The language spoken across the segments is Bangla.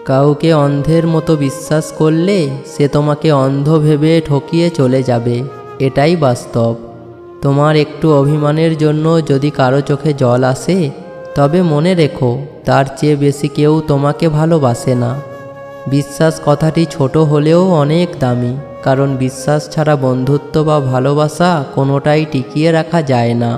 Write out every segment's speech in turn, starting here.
কাউকে অন্ধের মতো বিশ্বাস করলে সে তোমাকে অন্ধ ভেবে ঠকিয়ে চলে যাবে, এটাই বাস্তব। তোমার একটু অভিমানের জন্য যদি কারো চোখে জল আসে, তবে মনে রেখো তার চেয়ে বেশি কেউ তোমাকে ভালোবাসে না। বিশ্বাস কথাটি ছোট হলেও অনেক দামি, কারণ বিশ্বাস ছাড়া বন্ধুত্ব বা ভালোবাসা কোনোটাই টিকিয়ে রাখা যায় না।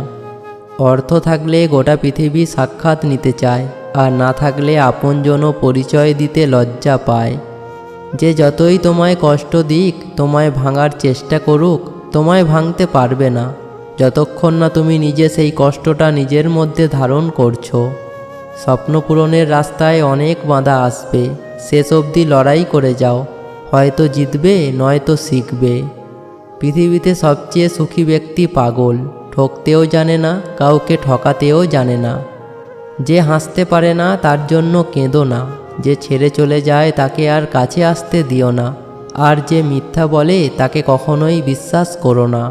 অর্থ থাকলে গোটা পৃথিবী সাক্ষাৎ নিতে চায়, আর না থাকলে আপনজনও পরিচয় দিতে লজ্জা পায়। যে যতই তোমায় কষ্ট দিক, তোমায় ভাঙার চেষ্টা করুক, তোমায় ভাঙতে পারবে না, যতক্ষণ না তুমি নিজে সেই কষ্টটা নিজের মধ্যে ধারণ করছো। স্বপ্ন পূরণের রাস্তায় অনেক বাধা আসবে, শেষ অবধি লড়াই করে যাও, হয়তো জিতবে নয়তো শিখবে। পৃথিবীতে সবচেয়ে সুখী ব্যক্তি পাগল, ঠকতেও জানে না, কাউকে ঠকাতেও জানে না। যে হাসতে পারে না তার জন্য কেঁদো না, যে ছেড়ে চলে যায় তাকে আর কাছে আসতে দিও না, আর যে মিথ্যা বলে তাকে কখনোই বিশ্বাস করো না।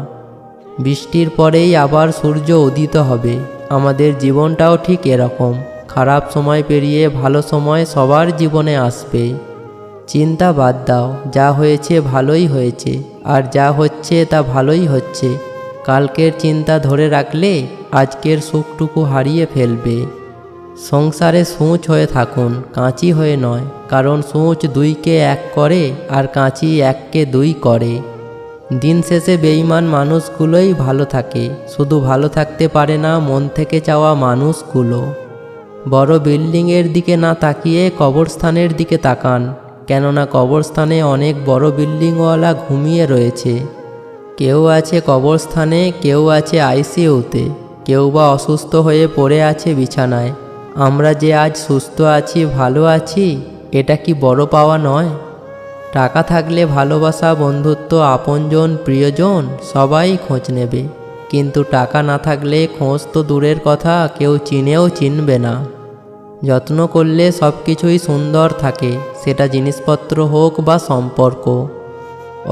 বৃষ্টির পরেই আবার সূর্য উদিত হবে, আমাদের জীবনটাও ঠিক এরকম। খারাপ সময় পেরিয়ে ভালো সময় সবার জীবনে আসবে। চিন্তা বাদ দাও, যা হয়েছে ভালোই হয়েছে, আর যা হচ্ছে তা ভালোই হচ্ছে। কালকের চিন্তা ধরে রাখলে আজকের সুখটুকু হারিয়ে ফেলবে। সংসারে সূঁচ হয়ে থাকুন, কাঁচি হয়ে নয়, কারণ সূঁচ দুইকে এক করে আর কাঁচি এককে দুই করে। দিন শেষে বেঈমান মানুষগুলোই ভালো থাকে, শুধু ভালো থাকতে পারে না মন থেকে চাওয়া মানুষগুলো। বড় বিল্ডিংয়ের দিকে না তাকিয়ে কবরস্থানের দিকে তাকান, কেননা কবরস্থানে অনেক বড় বিল্ডিংওয়ালা ঘুমিয়ে রয়েছে। কেউ আছে কবরস্থানে, কেউ আছে আইসিইউতে, কেউ বা অসুস্থ হয়ে পড়ে আছে বিছানায়। আমরা যে আজ সুস্থ আছি, ভালো আছি, এটা কি বড় পাওয়া নয়? টাকা থাকলে ভালোবাসা, বন্ধুত্ব, আপনজন, প্রিয়জন সবাই খোঁজ নেবে, কিন্তু টাকা না থাকলে খোঁজ তো দূরের কথা, কেউ চিনেও চিনবে না। যত্ন করলে সব কিছুই সুন্দর থাকে, সেটা জিনিসপত্র হোক বা সম্পর্ক।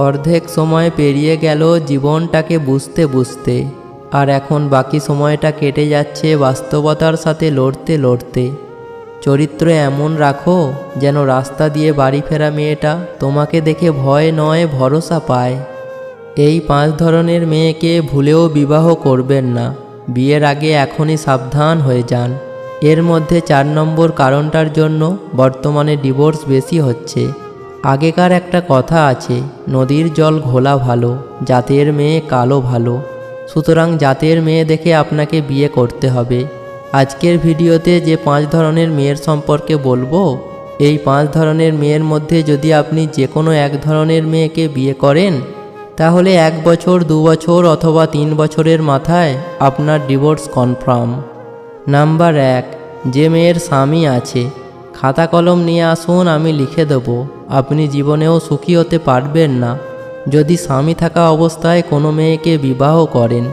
অর্ধেক সময় পেরিয়ে গেল জীবনটাকে বুঝতে বুঝতে, আর এখন বাকি সময়টা কেটে যাচ্ছে বাস্তবতার সাথে লড়তে লড়তে। চরিত্র এমন রাখো যেন রাস্তা দিয়ে বাড়ি ফেরা মেয়েটা তোমাকে দেখে ভয় নয় ভরসা পায়। এই 5 ধরনের মেয়েকে ভুলেও বিবাহ করবেন না। বিয়ের আগে এখনই সাবধান হয়ে যান। এর মধ্যে 4 নম্বর কারণটার জন্য বর্তমানে ডিভোর্স বেশি হচ্ছে। আগেকার একটা কথা আছে, নদীর জল ঘোলা ভালো, জাতের মেয়ে কালো ভালো। সুতরাং জাতের মেয়ে দেখে আপনাকে বিয়ে করতে হবে। আজকের ভিডিওতে যে 5 ধরনের মেয়ের সম্পর্কে বলবো, এই 5 ধরনের মেয়ের মধ্যে যদি আপনি যে কোনো এক ধরনের মেয়েকে বিয়ে করেন, তাহলে 1 বছর, 2 বছর অথবা 3 বছরের মাথায় আপনার ডিভোর্স কনফার্ম। নাম্বার 1, যে মেয়ের স্বামী আছে। খাতা কলম নিয়ে আসুন, আমি লিখে দেব। আপনি জীবনেও সুখী হতে পারবেন না যদি স্বামী থাকা অবস্থায় কোনো মেয়েকে বিবাহ করেন।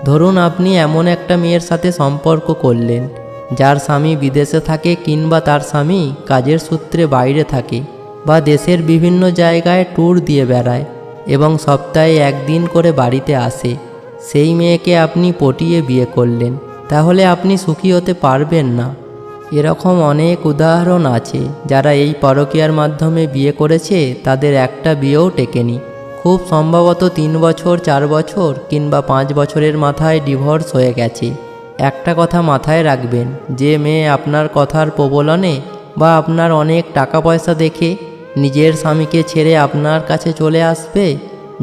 ধরুন আপনি এমন একটা মেয়ের সাথে সম্পর্ক করলেন যার স্বামী বিদেশে থাকে, কিংবা তার স্বামী কাজের সূত্রে বাইরে থাকে, বা দেশের বিভিন্ন জায়গায় ট্যুর দিয়ে বেড়ায় এবং সপ্তাহে 1 দিন করে বাড়িতে আসে। সেই মেয়েকে আপনি পটিয়ে বিয়ে করলেন, তাহলে আপনি সুখী হতে পারবেন না। এরকম অনেক উদাহরণ আছে যারা এই পরকীয়ার মাধ্যমে বিয়ে করেছে, তাদের একটা বিয়েও টেকেনি। খুব সম্ভবত 3 বছর, 4 বছর কিংবা 5 বছরের মাথায় ডিভোর্স হয়ে গেছে। একটা কথা মাথায় রাখবেন, যে মেয়ে আপনার কথার প্রবলনে বা আপনার অনেক টাকা পয়সা দেখে নিজের স্বামীকে ছেড়ে আপনার কাছে চলে আসবে,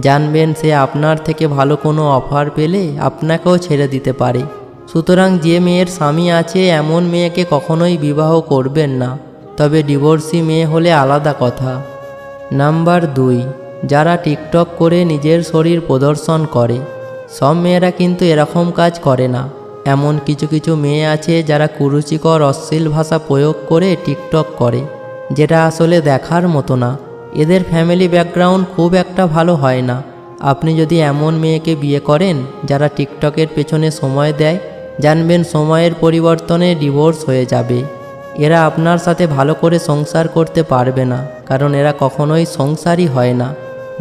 জানবেন সে আপনার থেকে ভালো কোনো অফার পেলে আপনাকেও ছেড়ে দিতে পারে। সুতরাং যে মেয়ের স্বামী আছে এমন মেয়েকে কখনোই বিবাহ করবেন না, তবে ডিভোর্সি মেয়ে হলে আলাদা কথা। নাম্বার 2, যারা টিকটক করে নিজের শরীর প্রদর্শন করে। সব মেয়েরা কিন্তু এরকম কাজ করে না। এমন কিছু কিছু মেয়ে আছে যারা কুরুচিকর অশ্লীল ভাষা প্রয়োগ করে টিকটক করে, যেটা আসলে দেখার মতো না। এদের ফ্যামিলি ব্যাকগ্রাউন্ড খুব একটা ভালো হয় না। আপনি যদি এমন মেয়েকে বিয়ে করেন যারা টিকটকের পেছনে সময় দেয়, জানবেন সময়ের পরিবর্তনে ডিভোর্স হয়ে যাবে। এরা আপনার সাথে ভালো করে সংসার করতে পারবে না, কারণ এরা কখনোই সংসারই হয় না।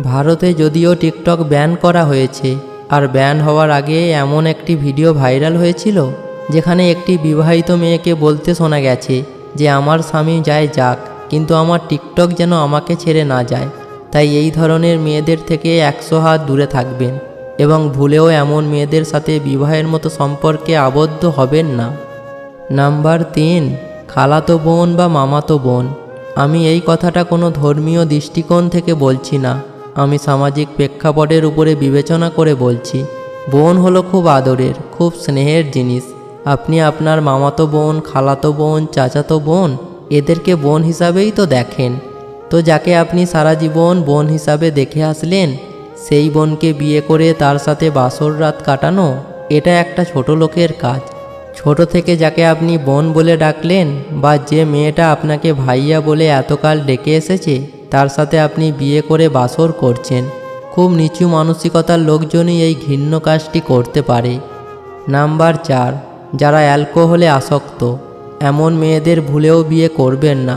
ভারতে যদিও টিকটক ব্যান করা হয়েছে, আর ব্যান হওয়ার আগে এমন একটি ভিডিও ভাইরাল হয়েছিল যেখানে একটি বিবাহিত মেয়েকে বলতে শোনা গেছে যে আমার স্বামী যায় যাক, কিন্তু আমার টিকটক যেন আমাকে ছেড়ে না যায়। তাই এই ধরনের মেয়েদের থেকে 100 হাত দূরে থাকবেন এবং ভুলেও এমন মেয়েদের সাথে বিবাহের মতো সম্পর্কে আবদ্ধ হবেন না। নাম্বার 3, খালাতো বোন বা মামাতো বোন। আমি এই কথাটা কোনো ধর্মীয় দৃষ্টিকোণ থেকে বলছি না, আমি সামাজিক প্রেক্ষাপটের উপরে বিবেচনা করে বলছি। বোন হলো খুব আদরের, খুব স্নেহের জিনিস। আপনি আপনার মামাতো বোন, খালাতো বোন, চাচাতো বোন এদেরকে বোন হিসাবেই তো দেখেন। তো যাকে আপনি সারা জীবন বোন হিসাবে দেখে আসলেন, সেই বোনকে বিয়ে করে তার সাথে বাসর রাত কাটানো, এটা একটা ছোট লোকের কাজ। ছোট থেকে যাকে আপনি বোন বলে ডাকলেন বা যে মেয়েটা আপনাকে ভাইয়া বলে এতকাল ডেকে এসেছে, তার সাথে আপনি বিয়ে করে বাসর করছেন। খুব নিচু মানসিকতার লোকজনই এই ঘৃণ্য কাজটি করতে পারে। নাম্বার 4, যারা অ্যালকোহলে আসক্ত। এমন মেয়েদের ভুলেও বিয়ে করবেন না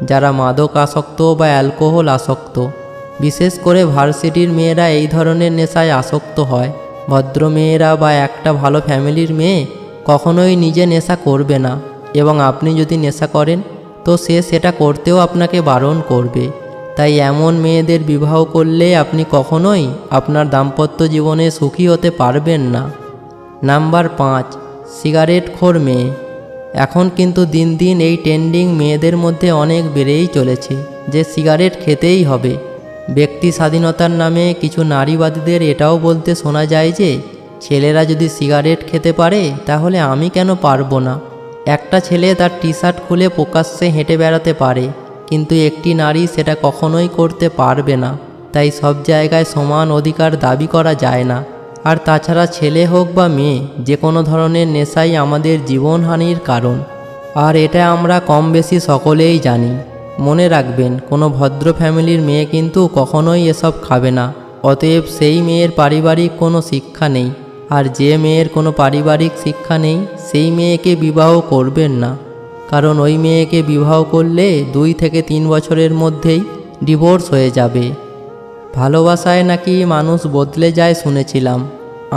যারা মাদক আসক্ত বা অ্যালকোহল আসক্ত। বিশেষ করে ভার্সিটির মেয়েরা এই ধরনের নেশায় আসক্ত হয়। ভদ্র মেয়েরা বা একটা ভালো ফ্যামিলির মেয়ে কখনোই নিজে নেশা করবে না, এবং আপনি যদি নেশা করেন তো সে সেটা করতেও আপনাকে বারণ করবে। তাই এমন মেয়েদের বিবাহ করলে আপনি কখনোই আপনার দাম্পত্য জীবনে সুখী হতে পারবেন না। নাম্বার 5, সিগারেটখোর মেয়ে। এখন কিন্তু দিন দিন এই ট্রেন্ডিং মেয়েদের মধ্যে অনেক বেড়েই চলেছে যে সিগারেট খেতেই হবে। ব্যক্তি স্বাধীনতার নামে কিছু নারীবাদীদের এটাও বলতে শোনা যায় যে ছেলেরা যদি সিগারেট খেতে পারে তাহলে আমি কেন পারবো না। একটা ছেলে তার টি শার্ট খুলে প্রকাশ্যে হেঁটে বেড়াতে পারে, কিন্তু একটি নারী সেটা কখনোই করতে পারবে না। তাই সব জায়গায় সমান অধিকার দাবি করা যায় না। আর তাছাড়া ছেলে হোক বা মেয়ে, যে কোনো ধরনের নেশাই আমাদের জীবনহানির কারণ, আর এটা আমরা কম বেশি সকলেই জানি। মনে রাখবেন, কোনো ভদ্র ফ্যামিলির মেয়ে কিন্তু কখনোই এসব খাবে না। অতএব সেই মেয়ের পারিবারিক কোনো শিক্ষা নেই, আর যে মেয়ের কোনো পারিবারিক শিক্ষা নেই সেই মেয়েকে বিবাহ করবেন না, কারণ ওই মেয়েকে বিবাহ করলে 2 থেকে 3 বছরের মধ্যেই ডিভোর্স হয়ে যাবে। ভালোবাসায় নাকি মানুষ বদলে যায় শুনেছিলাম,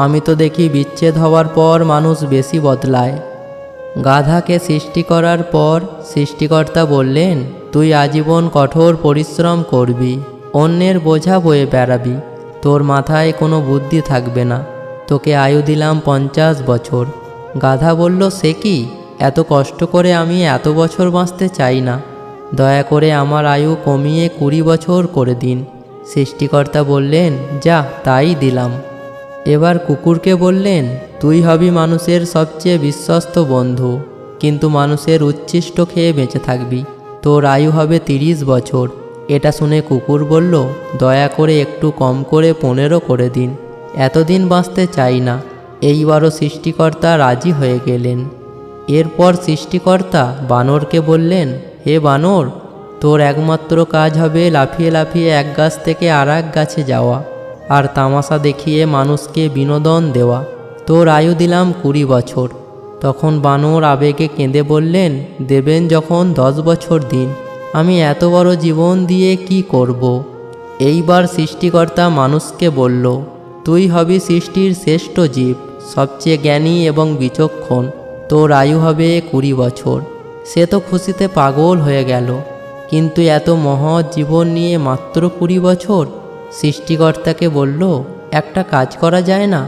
আমি তো দেখি বিচ্ছেদ হওয়ার পর মানুষ বেশি বদলায়। গাধাকে সৃষ্টি করার পর সৃষ্টিকর্তা বললেন, তুই আজীবন কঠোর পরিশ্রম করবি, অন্যের বোঝা বয়ে বেড়াবি, তোর মাথায় কোনো বুদ্ধি থাকবে না, তোকে আয়ু দিলাম 50 বছর। গাধা বলল, সে কি, এত কষ্ট করে আমি এত বছর বাঁচতে চাই না, দয়া করে আমার আয়ু কমিয়ে 20 বছর করে দিন। সৃষ্টিকর্তা বললেন, যা, তাই দিলাম। এবার কুকুরকে বললেন, তুই হবি মানুষের সবচেয়ে বিশ্বস্ত বন্ধু, কিন্তু মানুষের উচ্ছিষ্ট খেয়ে বেঁচে থাকবি, তোর আয়ু হবে 30 বছর। এটা শুনে কুকুর বলল, দয়া করে একটু কম করে 15 করে দিন, এতদিন বাঁচতে চাই না। এইবারও সৃষ্টিকর্তা রাজি হয়ে গেলেন। এরপর সৃষ্টিকর্তা বানরকে বললেন, হে বানর, তোর একমাত্র কাজ হবে লাফিয়ে লাফিয়ে এক গাছ থেকে আর এক গাছে যাওয়া আর তামাশা দেখিয়ে মানুষকে বিনোদন দেওয়া। তোর আয়ু দিলাম 20 বছর। তখন বানর আবেগে কেঁদে বললেন, দেবেন যখন 10 বছর দিন, আমি এত বড় জীবন দিয়ে কি করব। এইবার সৃষ্টিকর্তা মানুষকে বলল, তুই হবি সৃষ্টির শ্রেষ্ঠ জীব, সবচেয়ে জ্ঞানী এবং বিচক্ষণ, তোর আয়ু হবে 20 বছর। সে তো খুশিতে পাগল হয়ে গেল, কিন্তু এত মহৎ জীবন নিয়ে মাত্র 20 বছর। সৃষ্টিকর্তাকে বলল, একটা কাজ করা যায় না,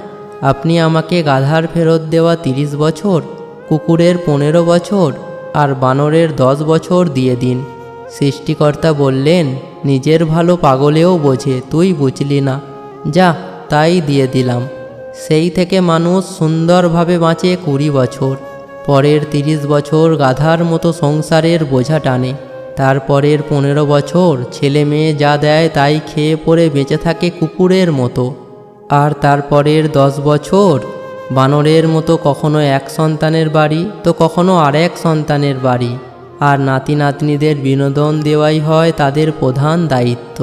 আপনি আমাকে গাধার ফেরত দেওয়া 30 বছর, কুকুরের 15 বছর আর বানরের 10 বছর দিয়ে দিন। সৃষ্টিকর্তা বললেন, নিজের ভালো পাগলেও বোঝে, তুই বুঝলি না, যা, তাই দিয়ে দিলাম। সেই থেকে মানুষ সুন্দরভাবে বাঁচে 20 বছর। পরের 30 বছর গাধার মতো সংসারের বোঝা টানে। তারপরের 15 বছর ছেলে মেয়ে যা দেয় তাই খেয়ে পড়ে বেঁচে থাকে কুকুরের মতো। আর তারপরের 10 বছর বানরের মতো কখনো এক সন্তানের বাড়ি তো কখনো আরেক সন্তানের বাড়ি, আর নাতি নাতনিদের বিনোদন দেওয়াই হয় তাদের প্রধান দায়িত্ব।